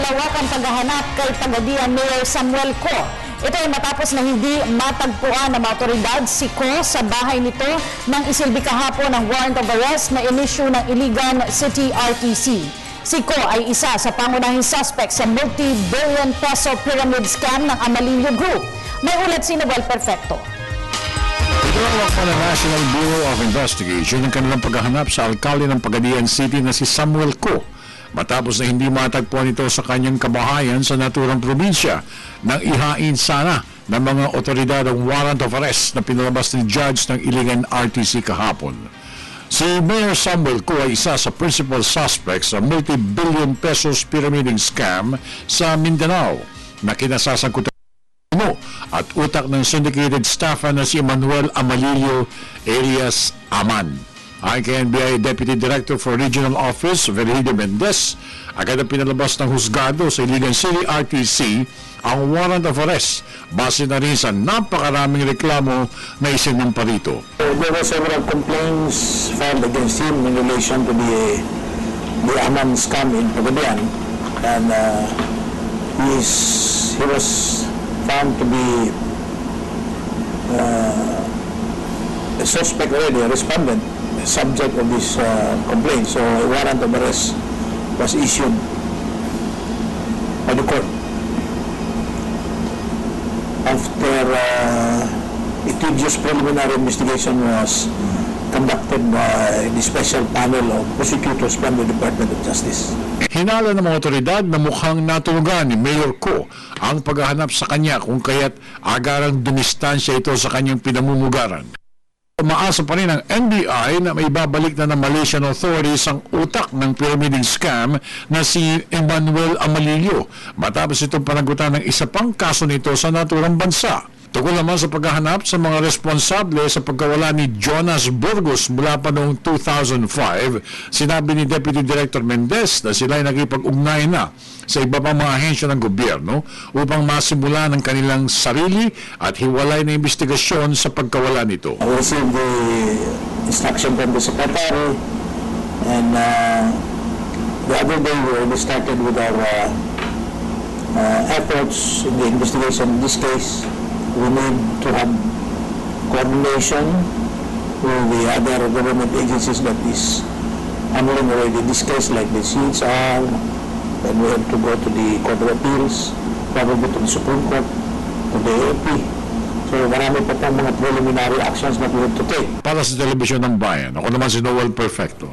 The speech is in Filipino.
malawakang paghahanap kay Pagadian Mayor Samuel Co. Ito ay matapos na hindi matagpuan ng mga otoridad si Co sa bahay nito nang isilbi kahapon ng warrant of arrest na inisyu ng Iligan City RTC. Si Co ay isa sa pangunahing suspect sa multi-billion peso pyramid scam ng Amalillo Group. May ulat si Noel Perfecto. Tinawag pa ng National Bureau of Investigation ang kanilang paghahanap sa alkalde ng Pagadian City na si Samuel Co. Matapos na hindi matagpuan ito sa kanyang kabahayan sa naturang probinsya nang ihain sana ng mga otoridad ang warrant of arrest na pinalabas ni Judge ng Iligan RTC kahapon. Si Mayor Samuel Co ay isa sa principal suspects sa multi-billion pesos pyramiding scam sa Mindanao na kinasasangkutan at utak ng syndicated staffer na si Manuel Amalillo alias Aman. Ayon kay NBI Deputy Director for Regional Office, Virgilio Mendez, agad ang pinalabas ng husgado sa Iligan City RTC ang warrant of arrest base na rin sa napakaraming reklamo na isinumpa rito. There were several complaints filed against him in relation to the Aman scam in Pagadian, and he was found to be a suspect already, a respondent, subject of this complaint. So a warrant of arrest was issued by the court. After a tedious preliminary investigation was conducted by the special panel of prosecutors from the Department of Justice. Hinala ng mga otoridad na mukhang natulugan ni Mayor Co ang paghahanap sa kanya kung kaya't agarang dumistansya ito sa kanyang pinamumugaran. Umaasa pa rin ang NBI na may babalik na ng Malaysian authorities ang utak ng pyramiding scam na si Emmanuel Amalillo matapos itong panagutan ng isa pang kaso nito sa naturang bansa. Tungkol naman sa paghahanap sa mga responsable sa pagkawala ni Jonas Burgos mula pa noong 2005, sinabi ni Deputy Director Mendez na sila ay nakipag-ugnay na sa iba pang mga ahensya ng gobyerno upang masimula ng kanilang sarili at hiwalay na investigasyon sa pagkawala nito. I received the instruction from the Secretary, and the other day we started with our efforts in the investigation in this case. We need to have coordination with the other government agencies that is handling already this case, like the CHR, and we have to go to the Court of Appeals, probably to the Supreme Court, to the AP. So marami pa pang mga preliminary actions that we have to take. Para sa Telebisyon ng Bayan, ako naman si Noel Perfecto.